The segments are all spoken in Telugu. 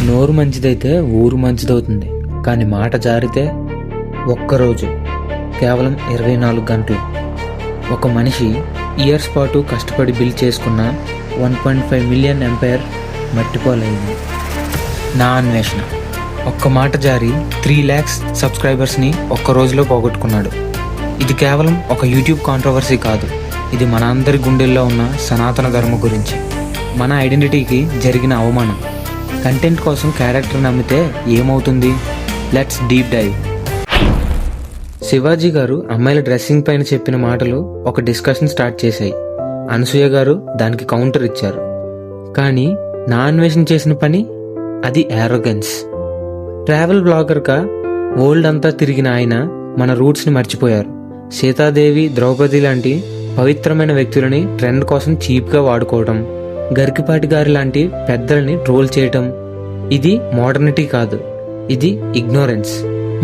నోరు మంచిదైతే ఊరు మంచిదవుతుంది, కానీ మాట జారితే ఒక్కరోజు కేవలం 24 గంటలు. ఒక మనిషి ఇయర్స్ పాటు కష్టపడి బిల్డ్ చేసుకున్న 1.5 మిలియన్ ఎంపైర్ మట్టిపోలైంది. నా అన్వేషణ ఒక్క మాట జారి 3 lakhs సబ్స్క్రైబర్స్ని ఒక్క రోజులో పోగొట్టుకున్నాడు. ఇది కేవలం ఒక యూట్యూబ్ కాంట్రవర్సీ కాదు, ఇది మన అందరి గుండెల్లో ఉన్న సనాతన ధర్మం గురించి, మన ఐడెంటిటీకి జరిగిన అవమానం. కంటెంట్ కోసం క్యారెక్టర్ నమ్మితే ఏమవుతుంది? Let's deep dive. శివాజీ గారు అమ్మాయిల డ్రెస్సింగ్ పైన చెప్పిన మాటలు ఒక డిస్కషన్ స్టార్ట్ చేశాయి. అనసూయ గారు దానికి కౌంటర్ ఇచ్చారు. కానీ నా అన్వేషణ చేసిన పని అది యారోగెన్స్. ట్రావెల్ బ్లాగర్గా వరల్డ్ అంతా తిరిగిన ఆయన మన రూట్స్ని మర్చిపోయారు. సీతాదేవి, ద్రౌపది లాంటి పవిత్రమైన వ్యక్తులని ట్రెండ్ కోసం చీప్గా వాడుకోవడం, గరికిపాటి గారి లాంటి పెద్దలని ట్రోల్ చేయటం, ఇది మోడర్నిటీ కాదు, ఇది ఇగ్నోరెన్స్.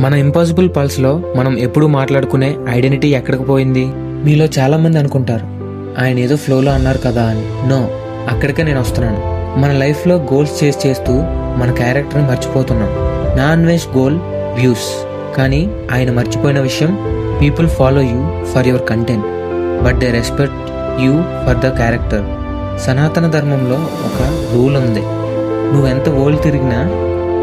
మన ఇంపాసిబుల్ పల్స్లో మనం ఎప్పుడూ మాట్లాడుకునే ఐడెంటిటీ ఎక్కడికి పోయింది? మీలో చాలా మంది అనుకుంటారు, ఆయన ఏదో ఫ్లోలో అన్నారు కదా అని. నో, అక్కడికే నేను వస్తున్నాను. మన లైఫ్లో గోల్స్ చేస్తూ మన క్యారెక్టర్ని మర్చిపోతున్నాం. నా అన్వేష్ గోల్ వ్యూస్, కానీ ఆయన మర్చిపోయిన విషయం, people follow you for your content but they respect you for the character. సనాతన ధర్మంలో ఒక రూల్ ఉంది, నువ్వెంత వరల్డ్ తిరిగినా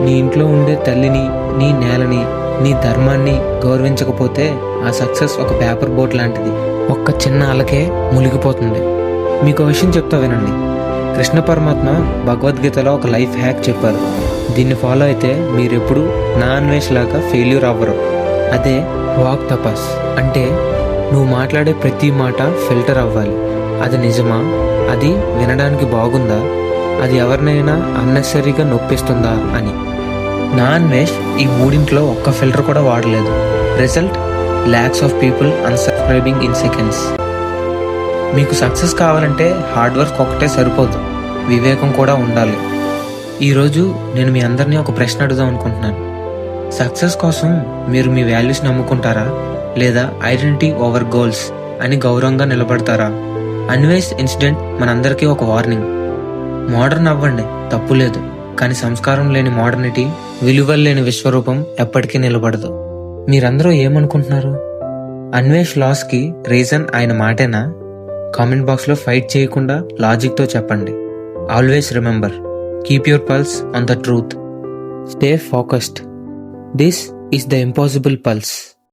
నీ ఇంట్లో ఉండే తల్లిని, నీ నేలని, నీ ధర్మాన్ని గౌరవించకపోతే ఆ సక్సెస్ ఒక పేపర్ బోట్ లాంటిది, ఒక్క చిన్న అలకే మునిగిపోతుంది. మీకు విషయం చెప్తా వినండి. కృష్ణ పరమాత్మ భగవద్గీతలో ఒక లైఫ్ హ్యాక్ చెప్పారు. దీన్ని ఫాలో అయితే మీరెప్పుడు నా అన్వేష్ లాగా ఫెయిల్యూర్ అవ్వరు. అదే వాక్ తపస్. అంటే నువ్వు మాట్లాడే ప్రతి మాట ఫిల్టర్ అవ్వాలి. అది నిజమా? అది వినడానికి బాగుందా? అది ఎవరినైనా అన్నెసరీగా నొప్పిస్తుందా అని. నా అన్వేష్ ఈ మూడింట్లో ఒక్క ఫిల్టర్ కూడా వాడలేదు. Result, lakhs of people unsubscribing in seconds. మీకు సక్సెస్ కావాలంటే హార్డ్ వర్క్ ఒకటే సరిపోదు, వివేకం కూడా ఉండాలి. ఈరోజు నేను మీ అందరినీ ఒక ప్రశ్న అడుగుదాం అనుకుంటున్నాను. సక్సెస్ కోసం మీరు మీ వాల్యూస్ నమ్ముకుంటారా, లేదా ఐడెంటిటీ ఓవర్ గోల్స్ అని గౌరవంగా నిలబడతారా? అన్వేష్ ఇన్సిడెంట్ మనందరికీ ఒక వార్నింగ్. మోడర్న్ అవ్వండి, తప్పు లేదు, కానీ సంస్కారం లేని మోడర్నిటీ, విలువలు లేని విశ్వరూపం ఎప్పటికీ నిలబడదు. మీరందరూ ఏమనుకుంటున్నారు? అన్వేష్ లాస్కి రీజన్ ఆయన మాటేనా? కామెంట్ బాక్స్లో ఫైట్ చేయకుండా లాజిక్తో చెప్పండి. Always remember, keep your pulse on the truth. Stay focused. This is the impossible pulse.